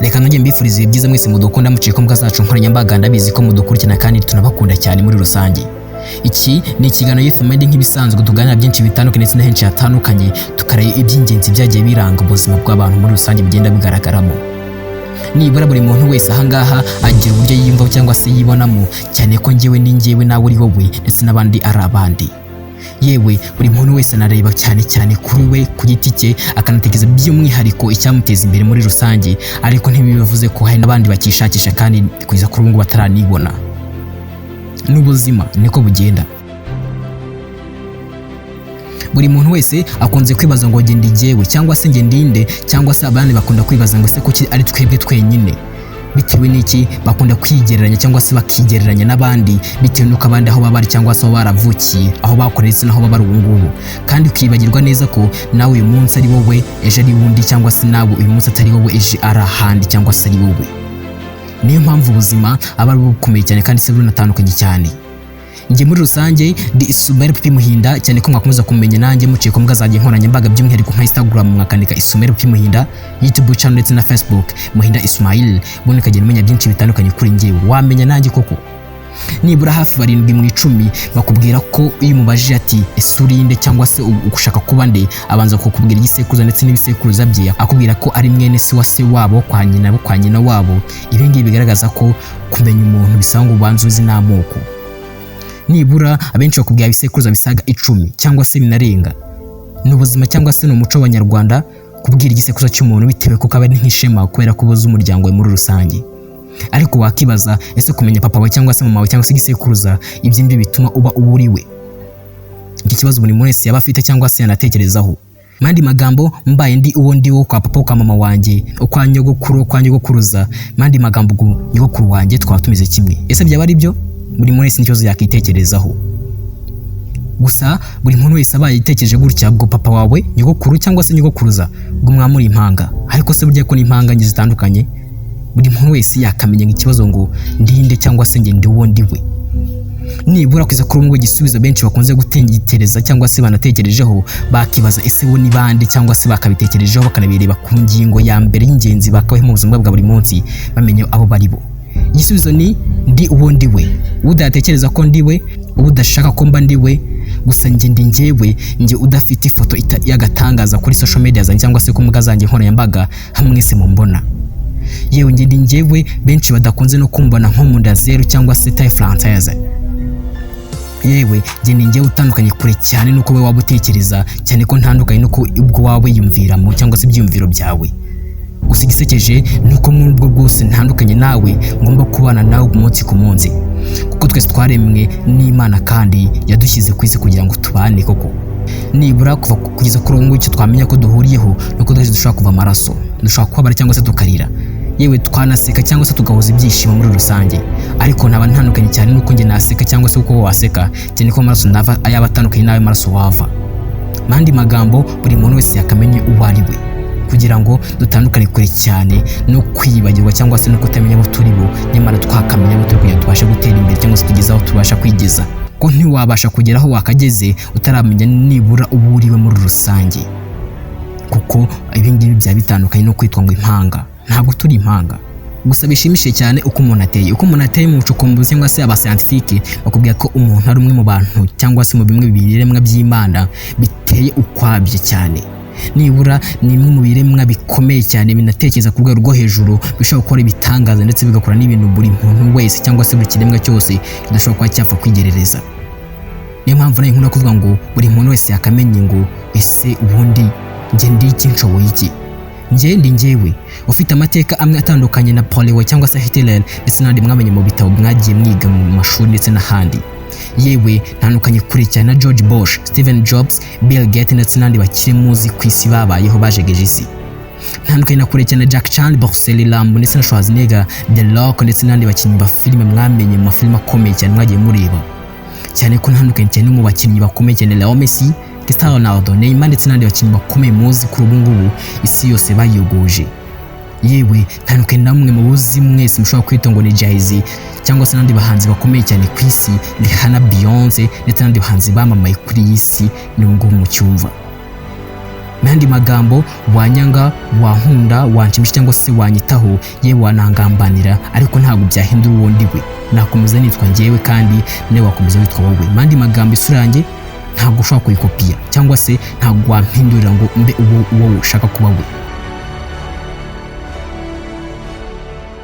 Reka nongeye mbifurize ibyiza mwese mudukunda muciye ko mbwa zacu nkoranyambaga ndabizi ko mudukurikirana kandi tunabakunda cyane muri rusange. Iki ni ikiganiro y'ifamedi nk'ibisanzwe tuganira byinshi bitandukanye ndetse n'ahenshi hatandukanye tukareba iby'ingenzi byagiye biranga ubuzima bw'abantu muri rusange bigenda bigaragaramo. Nibura buri muntu wese ahangaha agira uburyo yiyumva cyangwa se yibonamo, cyane ko njyewe ni njyewe nawe uri wowe ndetse n'abandi ari abandi. Yewe buri muntu wese nareba cyane kuri we ku giti cye akanatekereza by'umwihariko icyamuteza imbere muri rusange, ariko ntibivuze ko hari n'abandi bakishakisha kandi kugeza kuri ubu ngo bataranibona. N'ubuzima niko bugenda. Buri muntu wese akunze kwibaza ngo Ndi Nyewe cyangwa se Ndi, cyangwa se abandi bakunda kwibaza ngo se kuki ari twebwe twenyine. Bitewe n'iki bakunda kwigereranya cyangwa se bakigereranya n'abandi bitewe n'uko abandi aho babari cyangwa se aho baravukiye, aho bakoreye ndetse n'aho babari ubu ngubu, kandi ukibagirwa neza ko nawe uyu munsi ari wowe ejo ari wundi, cyangwa se nawe uyu munsi atari wowe ejo ari ahandi cyangwa se ari wowe. Niyo mpamvu ubuzima aba ari bukomeye cyane kandi se bunatandukanye cyane. Njye muri rusange ndi Isumeri Pipi Muhinda, cyane ko mwakomeza kumenya nanjye muciye ko mbwa zagiye nkoranyambaga by'umwihariko nka Instagram mwakandika Isumeri Pipi Muhinda, YouTube channel ndetse na Facebook Muhinda Ismail, bundi kagenda umenya byinshi bitandukanye kuri njyewe. Wamenya nanjye koko nibura hafi 7 mu 10 bakubwira ko iyo umubajije ati ese urinde cyangwa se ugushaka kuba nde, abanza kukubwira igisekuruza ndetse n'ibisekuruza bye, akubwira ko ari mwene se wa se wabo kwa nyina wabo. Ibi ngibi bigaragaza ko kumenya umuntu bisanga ubanza uzi n'amoko. Nibura abenshi bakubwira ibisekuruza bisaga 10 cyangwa se binarenga. N'ubuzima cyangwa se n'umuco w'Abanyarwanda kubwira igisekuruza cy'umuntu bitewe kuko aba ari nk'ishema kubera ko ubuze umuryango we muri rusange. Ariko wakibaza ese kumenya papa we cyangwa se mama we cyangwa se igisekuruza iby'imbi bituma uba uburiwe? Iki kibazo buri muntu wese yaba afite cyangwa se yanatekerezaho. Mandi magambo mbaye ndi uwo ndi wo kwa papa kwa mama wanjye, kwa nyogokuru kwa nyogokuruza, mandi magambo nyogokuru wanjye twaba tumeze kimwe. Ese byaba ari byo? Buri muntu wese n'ikibazo yakitekerezaho. Gusa buri muntu wese abaye yitekereje gutya ngo papa wawe nyogokuru cyangwa se nyogokuruza ngo mwamuri impanga, ariko se burya ko n'impanga ngize zitandukanye. Buri muntu wese yakamenya ikibazo ngo ndinde cyangwa se ndi uwo ndiwe. Nibura kwiza kuri ngo gisubizo benshi bakunze gutengitereza cyangwa se banatekerejeho bakibaza ese wo ni bande, cyangwa se bakabitekerejeho bakanabireba ku ngingo ya mbere y'ingenzi bakabaho mu buzima bwa buri munsi bamenye abo bari bo. Igisubizo ni ndi uwo ndiwe. Udatekereza ko ndiwe, udashaka ko mba ndiwe, gusa njye Ndi Nyewe, njye udafite ifoto y'agatangaza kuri social media zanjye cyangwa se ku mbuga zanjye nkoranyambaga hamwe se mumbona. Yewe njye Ndi Nyewe benshi badakunze no kumbona nko mu nda zero cyangwa se taille française. Yewe njye Ndi Nyewe utandukanye kure cyane nuko we waba utekereza, cyane ko ntandukanye nuko ubwo wawe yumviramo cyangwa se ibyumviro byawe. Gusa igisekeje nuko muri ubwo bwose ntandukanye nawe, ngomba kubana nawe umunsi ku munsi, kuko twese twaremwe n'Imana kandi yadushyize ku isi kugira ngo tubane koko. Nibura kuva kugeza kuri ubu icyo twamenya ko duhuriyeho nuko dushobora kuva amaraso, dushobora kubabara cyangwa se tukarira, yewe twanaseka cyangwa se tugahoza ibyishimo muri rusange. Ariko ntaba ntandukanye cyane nuko njye naseka cyangwa se uko waseka, cyane ko amaraso nava ayaba atandukanye nawe amaraso wava. Mandi magambo buri muntu wese yakamenye uwo ari we, kugira ngo dutandukane kure cyane no kwibagirwa cyangwa se no kutamenya abo turi bo, nyamara twakamenya abo turi kugira tubashe gutera imbere cyangwa se tugeze aho tubasha kwigeza. Ko ntiwabasha kugera aho wakageze utaramenya nibura ubu uriwe muri rusange, kuko ibi ngibi byaba bitandukanye no kwitwa ngo impanga. Ntabwo turi impanga. Gusa bishimishije cyane uko umuntu ateye mu bucukumbuzi cyangwa se aba scientifique bakubwira ko umuntu ari umwe mu bantu cyangwa se mu bimwe biremwa by'Imana biteye ukwabye cyane. Nibura ni imwe mu biremwa bikomeye cyane binatekereza ku rwego rwo hejuru, bishobora gukora ibitangaza ndetse bigakora n'ibintu buri muntu wese cyangwa se buri kiremwa cyose kidashobora kuba cyapfa kwigerereza. Niyo mpamvu nayo nkunda kuvuga ngo buri muntu wese yakamenye ngo ese ubundi njye ndi iki, nshoboye iki. Njye Ndi Nyewe ufite amateka amwe atandukanye na Paul cyangwa se Hitler ndetse n'andi mwamenye mu bitabo mwagiye mwiga mu mashuri ndetse n'ahandi. Yewe ntandukanye kure cyane na George Bush, Steven Jobs, Bill Gates ndetse n'andi bakire muzi ku isi babayeho bajegeje isi. Ntandukanye na kure cyane na Jack Chan, Boxer Lambo ndetse na Schwarzenegger, The Rock ndetse n'andi bakinnyi ba filime mwamenye mu mafilime akomeye cyane mwagiye mureba. Cyane ko ntandukanye cyane mu bakinnyi bakomeye cyane Leo Messi, Cristiano Ronaldo, Neymar ndetse n'andi bakinnyi bakomeye muzi kuri ubu ngubu isi yose bayogoje. Yewe ntandukanye namwe mu buzi mwese mushobora kwita ngo ni Jay-Z cyangwa se n'andi bahanzi bakomeye cyane ku isi, Rihanna, Beyonce ndetse n'andi bahanzi bamamaye kuri iyi si n'ubwo mu cyumva. N'andi magambo wanyanga, wankunda, wanshimisha cyangwa se wanyitaho, yewe wanangambanira, ariko ntabwo byahindura uwo ndiwe. Nakomeza nitwa njyewe kandi nawe wakomeza witwa wowe. N'andi magambo isura yanjye ntabwo ushobora kuyikopiya cyangwa se ntabwo wampindurira ngo mbe uwo ushaka kuba we.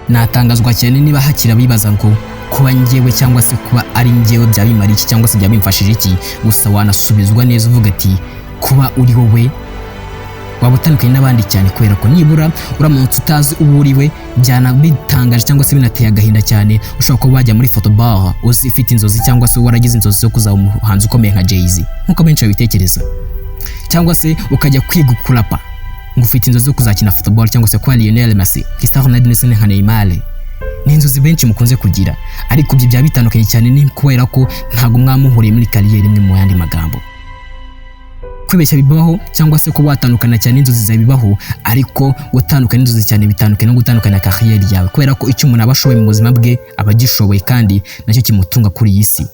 Natangazwa cyane niba hakira bibaza ngo kuba njyewe cyangwa se kuba ari njyewe byabimara iki cyangwa se byabimfashije iki. Gusa wanasubizwa neza uvuga ati kuba uri wowe waba utandukanye n'abandi cyane, kubera ko nibura uramutse utazi uwo uriwe byanabitangaje cyangwa se binateye agahinda cyane. Ushobora kuba wajya muri photo bar uzi ufite inzozi cyangwa se waragize inzozi zo kuzaba umuhanzi ukomeye nka Jay-Z nkuko benshi babitekereza, cyangwa se ukajya kwiga kurapa ngo ufite inzozi zo kuzakina football cyangwa se kuba Lionel Messi, Cristiano Ronaldo nka Neymar. Ni inzozi benshi mukunze kugira, ariko ibyo byaba bitandukanye cyane ni kubera ko ntago mwamuhuriye muri kariyeri imwe. Mu yandi magambo, kwibeshya bibaho cyangwa se ko watandukana cyane inzozi zawe bibaho, ariko gutandukana inzozi cyane bitandukanye no gutandukana kariyeri yawe, kubera ko icyo umuntu aba ashoboye mu buzima bwe aba agishoboye kandi nacyo kimutunga kuri iyi si.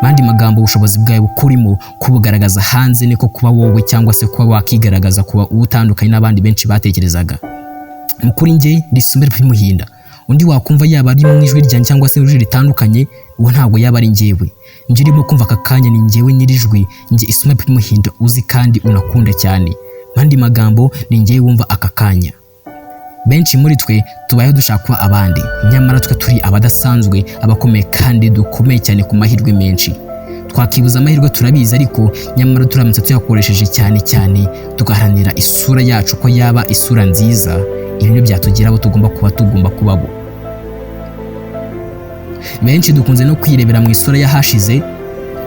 Mandi magambo, ubushobozi bwawe bukurimo kubugaragaza hanze niko kuba wowe cyangwa se kuba wakigaragaza kuba utandukanye n'abandi benshi batekerezaga. Mukuri njye ndi Sumbere Muhinda, undi wakumva yaba ari mu ijwi ryanjye cyangwa se ijwi ritandukanye, uwo ntabwo yaba ari njyewe. Njye urimo kumva aka kanya ni njyewe nyirijwi, njye Sumbere Muhinda uzi kandi unakunda cyane. Mandi magambo, ni njyewe wumva aka kanya. Benshi muri twe tubayeho dushaka kuba abandi, nyamara twe turi abadasanzwe, abakomeye kandi dukomeye cyane ku mahirwe menshi. Twakibuza amahirwe turabizi, ariko nyamara turamutse tuyakoresheje cyane tugaharanira isura yacu ko yaba isura nziza, ibintu byatugira abo tugomba kuba bo. Benshi dukunze no kwirebera mu isura yahashize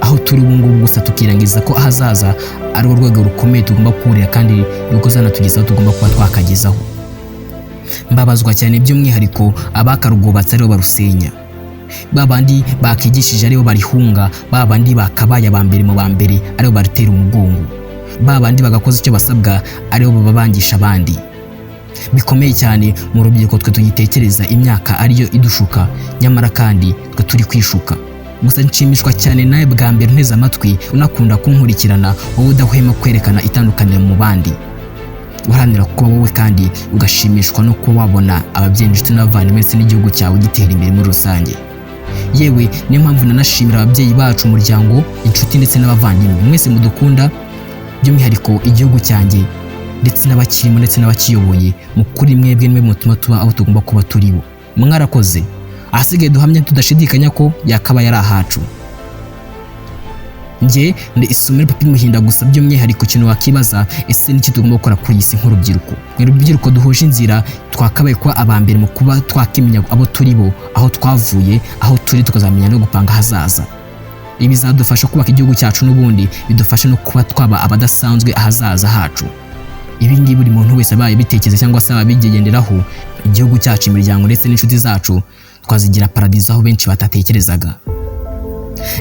aho turi ubu ngubu, gusa tukirangiza ko ahazaza ari urwego rukomeye tugomba kurira kandi rukozanatugezaho tugomba kuba twakagezaho. Mbabazwa cyane by'umwihariko abakarwubatse aribo barusenya, babandi bakigishije aribo barihunga, babandi bakabaye abambere mu bambere aribo baritera umugongo, babandi bagakoza icyo basabwa aribo babangisha abandi. Bikomeye cyane mu rubyiruko twe tugitekereza imyaka ariyo idushuka, nyamara kandi twe turi kwishuka. Gusa nshimishwa cyane nawe bwa mbere nteze amatwi unakunda kunkurikirana, wowe udahwema kwerekana itandukaniro mu bandi, uharanira kuba wowe kandi ugashimishwa no kuba wabona ababyeyi inshuti n'abavandimwe ndetse n'igihugu cyawe gitera imbere muri rusange. Yewe niyo mpamvu nanashimira ababyeyi bacu, umuryango, inshuti ndetse n'abavandimwe mwese mudukunda, by'umwihariko igihugu cyanjye ndetse n'abakirimo ndetse n'abakiyoboye. Mukuri mwebwe nimwe mutuma tuba aho tugomba kuba turi bo. Mwarakoze. Ahasigaye duhamya tudashidikanya ko yakabaye ari ahacu. Njye ndi Sumbere Muhinda, gusa by'umwihariko ikintu wakibaza, ese niki tugomba gukora kuri iyi si nk'urubyiruko? Urubyiruko duhuje inzira, twakabaye kuba abambere mu kuba twakimenya abo turi bo, aho twavuye, aho turi, tukazamenya no gupanga hazaza. Ibi bizadufasha kubaka igihugu cyacu, n'ubundi bidufasha no kuba twaba abadasanzwe ahazaza hacu. Ibi ngibi buri muntu wese abaye bitekereza cyangwa se ababigenderaho, igihugu cyacu, imiryango ndetse n'inshuti zacu twazigira paradizo aho benshi batatekerezaga.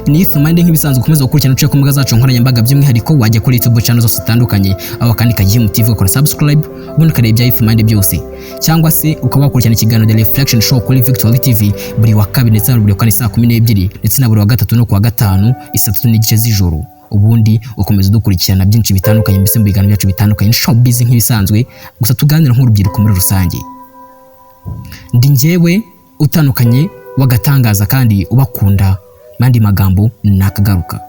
Ni ifumande nk'ibisanzwe ukomeza gukurikirana uciye ku mbuga zacu nkoranyambaga, by'umwihariko wajya kuri YouTube channel zose zitandukanye, aho kandi kagiye TV ukora subscribe ubundi ukareba ibya ifumande byose, cyangwa se ukaba wakurikirana ikiganiro The Reflection Show kuri Victory TV buri wa kabiri ndetse na buri wa kane saa 12 ndetse na buri wa gatatu no ku wa gatanu isaa 3:30 z'ijoro. Ubundi ukomeza dukurikirana byinshi bitandukanye, mbese mu biganiro byacu bitandukanye, showbiz nk'ibisanzwe, gusa tuganira nk'urubyiruko muri rusange. Ndi njyewe utandukanye, wagatangaza kandi ubakunda. Mandi magambo nakagaruka.